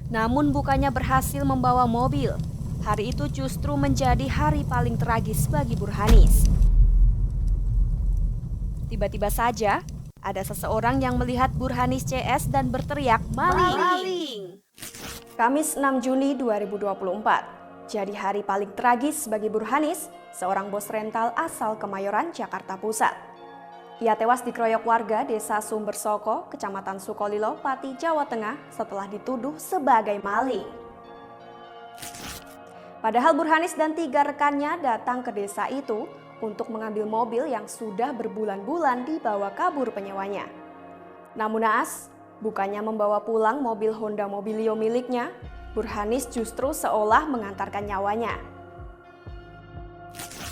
Namun bukannya berhasil membawa mobil. Hari itu justru menjadi hari paling tragis bagi Burhanis. Tiba-tiba saja, ada seseorang yang melihat Burhanis CS dan berteriak, "Maling!" Maling! Kamis 6 Juni 2024, jadi hari paling tragis bagi Burhanis, seorang bos rental asal Kemayoran, Jakarta Pusat. Ia tewas dikeroyok warga desa Sumbersoko, Kecamatan Sukolilo, Pati, Jawa Tengah setelah dituduh sebagai maling. Padahal Burhanis dan 3 rekannya datang ke desa itu untuk mengambil mobil yang sudah berbulan-bulan dibawa kabur penyewanya. Namun naas, bukannya membawa pulang mobil Honda Mobilio miliknya, Burhanis justru seolah mengantarkan nyawanya.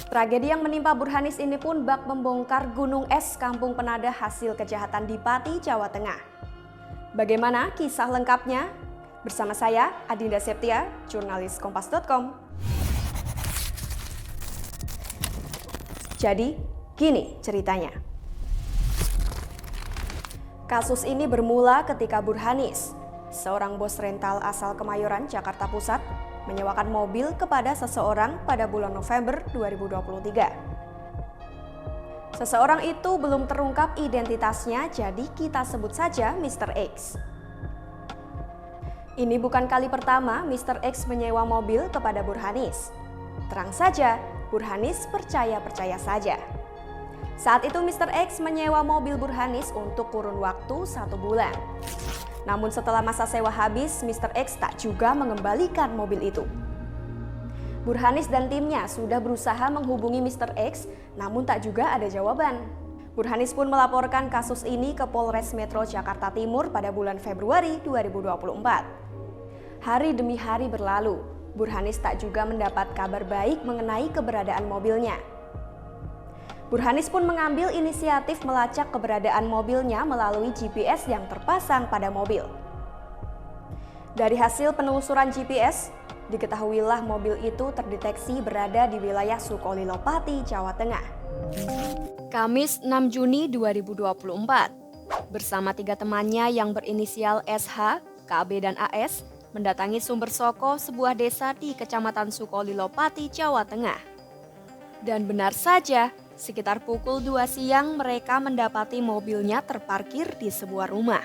Tragedi yang menimpa Burhanis ini pun bak membongkar gunung es Kampung Penada hasil kejahatan di Pati, Jawa Tengah. Bagaimana kisah lengkapnya? Bersama saya, Adinda Septia, jurnalis Kompas.com. Jadi, gini ceritanya. Kasus ini bermula ketika Burhanis, seorang bos rental asal Kemayoran, Jakarta Pusat, menyewakan mobil kepada seseorang pada bulan November 2023. Seseorang itu belum terungkap identitasnya, jadi kita sebut saja Mr. X. Ini bukan kali pertama Mr. X menyewa mobil kepada Burhanis. Terang saja, Burhanis percaya-percaya saja. Saat itu Mr. X menyewa mobil Burhanis untuk kurun waktu 1 bulan. Namun setelah masa sewa habis, Mr. X tak juga mengembalikan mobil itu. Burhanis dan timnya sudah berusaha menghubungi Mr. X, namun tak juga ada jawaban. Burhanis pun melaporkan kasus ini ke Polres Metro Jakarta Timur pada bulan Februari 2024. Hari demi hari berlalu, Burhanis tak juga mendapat kabar baik mengenai keberadaan mobilnya. Burhanis pun mengambil inisiatif melacak keberadaan mobilnya melalui GPS yang terpasang pada mobil. Dari hasil penelusuran GPS, diketahuilah mobil itu terdeteksi berada di wilayah Sukolilo, Pati, Jawa Tengah. Kamis 6 Juni 2024, bersama 3 temannya yang berinisial SH, KB, dan AS, mendatangi Sumbersoko, sebuah desa di Kecamatan Sukolilo, Pati, Jawa Tengah. Dan benar saja, sekitar pukul 2 siang mereka mendapati mobilnya terparkir di sebuah rumah.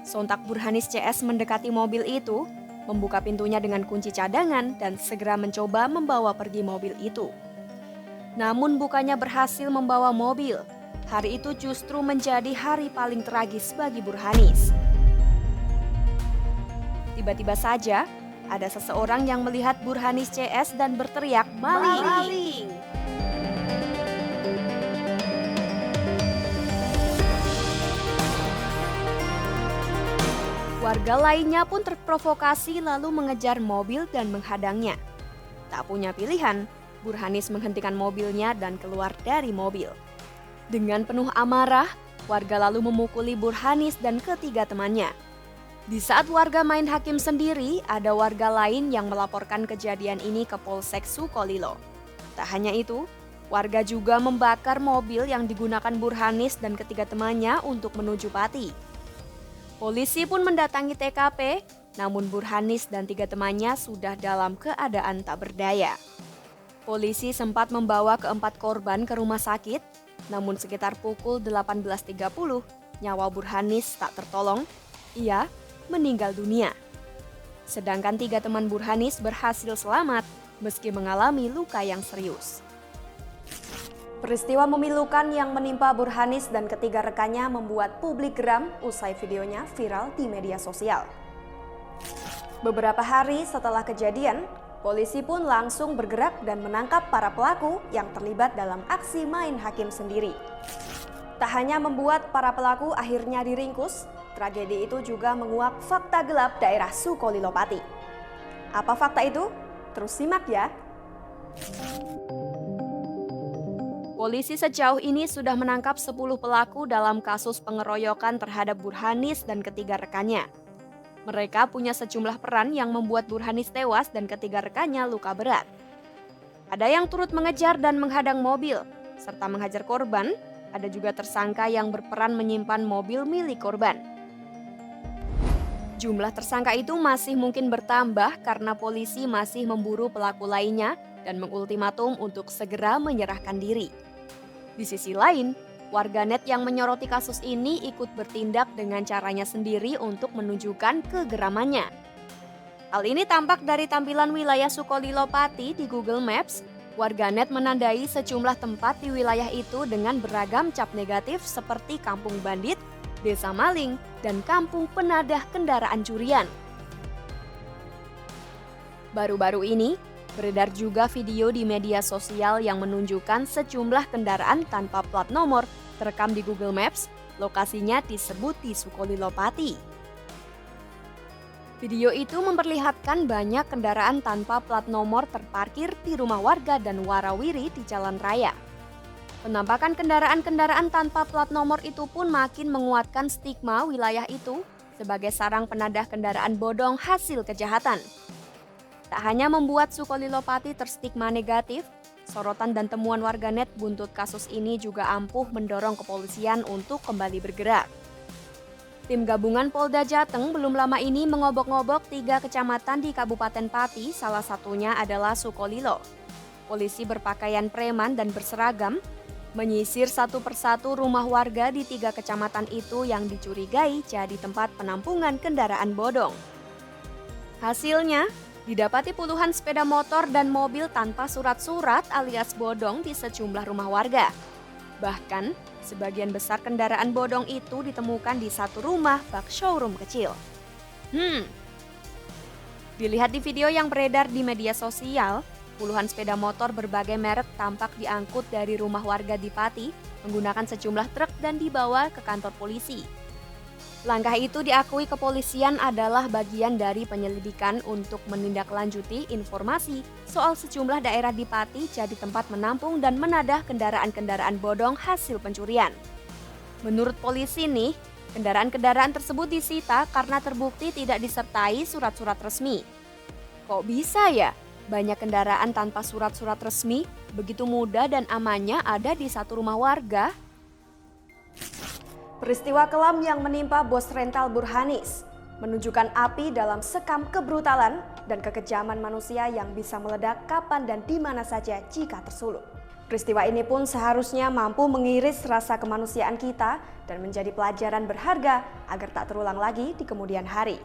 Sontak Burhanis CS mendekati mobil itu, membuka pintunya dengan kunci cadangan dan segera mencoba membawa pergi mobil itu. Namun bukannya berhasil membawa mobil, hari itu justru menjadi hari paling tragis bagi Burhanis. Tiba-tiba saja, ada seseorang yang melihat Burhanis CS dan berteriak, "Maling!" Maling! Warga lainnya pun terprovokasi lalu mengejar mobil dan menghadangnya. Tak punya pilihan, Burhanis menghentikan mobilnya dan keluar dari mobil. Dengan penuh amarah, warga lalu memukuli Burhanis dan ketiga temannya. Di saat warga main hakim sendiri, ada warga lain yang melaporkan kejadian ini ke Polsek Sukolilo. Tak hanya itu, warga juga membakar mobil yang digunakan Burhanis dan ketiga temannya untuk menuju Pati. Polisi pun mendatangi TKP, namun Burhanis dan 3 temannya sudah dalam keadaan tak berdaya. Polisi sempat membawa keempat korban ke rumah sakit, namun sekitar pukul 18.30, nyawa Burhanis tak tertolong. Ia meninggal dunia. Sedangkan 3 teman Burhanis berhasil selamat meski mengalami luka yang serius. Peristiwa memilukan yang menimpa Burhanis dan ketiga rekannya membuat publik geram usai videonya viral di media sosial. Beberapa hari setelah kejadian, polisi pun langsung bergerak dan menangkap para pelaku yang terlibat dalam aksi main hakim sendiri. Tak hanya membuat para pelaku akhirnya diringkus, tragedi itu juga menguak fakta gelap daerah Sukolilo, Pati. Apa fakta itu? Terus simak ya. Polisi sejauh ini sudah menangkap 10 pelaku dalam kasus pengeroyokan terhadap Burhanis dan ketiga rekannya. Mereka punya sejumlah peran yang membuat Burhanis tewas dan ketiga rekannya luka berat. Ada yang turut mengejar dan menghadang mobil, serta menghajar korban. Ada juga tersangka yang berperan menyimpan mobil milik korban. Jumlah tersangka itu masih mungkin bertambah karena polisi masih memburu pelaku lainnya dan mengultimatum untuk segera menyerahkan diri. Di sisi lain, warganet yang menyoroti kasus ini ikut bertindak dengan caranya sendiri untuk menunjukkan kegeramannya. Hal ini tampak dari tampilan wilayah Sukolilo Pati di Google Maps. Warganet menandai sejumlah tempat di wilayah itu dengan beragam cap negatif seperti Kampung Bandit, Desa Maling, dan Kampung Penadah Kendaraan Curian. Baru-baru ini, beredar juga video di media sosial yang menunjukkan sejumlah kendaraan tanpa plat nomor terekam di Google Maps, lokasinya disebut di Sukolilo Pati. Video itu memperlihatkan banyak kendaraan tanpa plat nomor terparkir di rumah warga dan warawiri di jalan raya. Penampakan kendaraan-kendaraan tanpa plat nomor itu pun makin menguatkan stigma wilayah itu sebagai sarang penadah kendaraan bodong hasil kejahatan. Tak hanya membuat Sukolilo Pati terstigma negatif, sorotan dan temuan warganet buntut kasus ini juga ampuh mendorong kepolisian untuk kembali bergerak. Tim gabungan Polda Jateng belum lama ini mengobok-ngobok 3 kecamatan di Kabupaten Pati, salah satunya adalah Sukolilo. Polisi berpakaian preman dan berseragam menyisir satu persatu rumah warga di 3 kecamatan itu yang dicurigai jadi tempat penampungan kendaraan bodong. Hasilnya, didapati puluhan sepeda motor dan mobil tanpa surat-surat alias bodong di sejumlah rumah warga. Bahkan, sebagian besar kendaraan bodong itu ditemukan di satu rumah bak showroom kecil. Dilihat di video yang beredar di media sosial, puluhan sepeda motor berbagai merek tampak diangkut dari rumah warga di Pati menggunakan sejumlah truk dan dibawa ke kantor polisi. Langkah itu diakui kepolisian adalah bagian dari penyelidikan untuk menindaklanjuti informasi soal sejumlah daerah di Pati jadi tempat menampung dan menadah kendaraan-kendaraan bodong hasil pencurian. Menurut polisi nih, kendaraan-kendaraan tersebut disita karena terbukti tidak disertai surat-surat resmi. Kok bisa ya? Banyak kendaraan tanpa surat-surat resmi, begitu mudah dan amannya ada di satu rumah warga. Peristiwa kelam yang menimpa bos rental Burhanis menunjukkan api dalam sekam kebrutalan dan kekejaman manusia yang bisa meledak kapan dan di mana saja jika tersulut. Peristiwa ini pun seharusnya mampu mengiris rasa kemanusiaan kita dan menjadi pelajaran berharga agar tak terulang lagi di kemudian hari.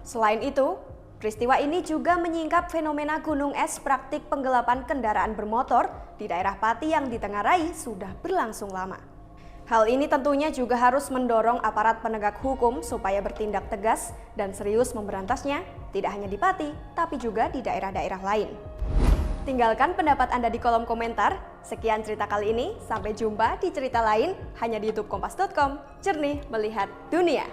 Selain itu, peristiwa ini juga menyingkap fenomena gunung es praktik penggelapan kendaraan bermotor di daerah Pati yang ditengarai sudah berlangsung lama. Hal ini tentunya juga harus mendorong aparat penegak hukum supaya bertindak tegas dan serius memberantasnya, tidak hanya di Pati, tapi juga di daerah-daerah lain. Tinggalkan pendapat Anda di kolom komentar. Sekian cerita kali ini, sampai jumpa di cerita lain hanya di YouTube Kompas.com. Jernih melihat dunia.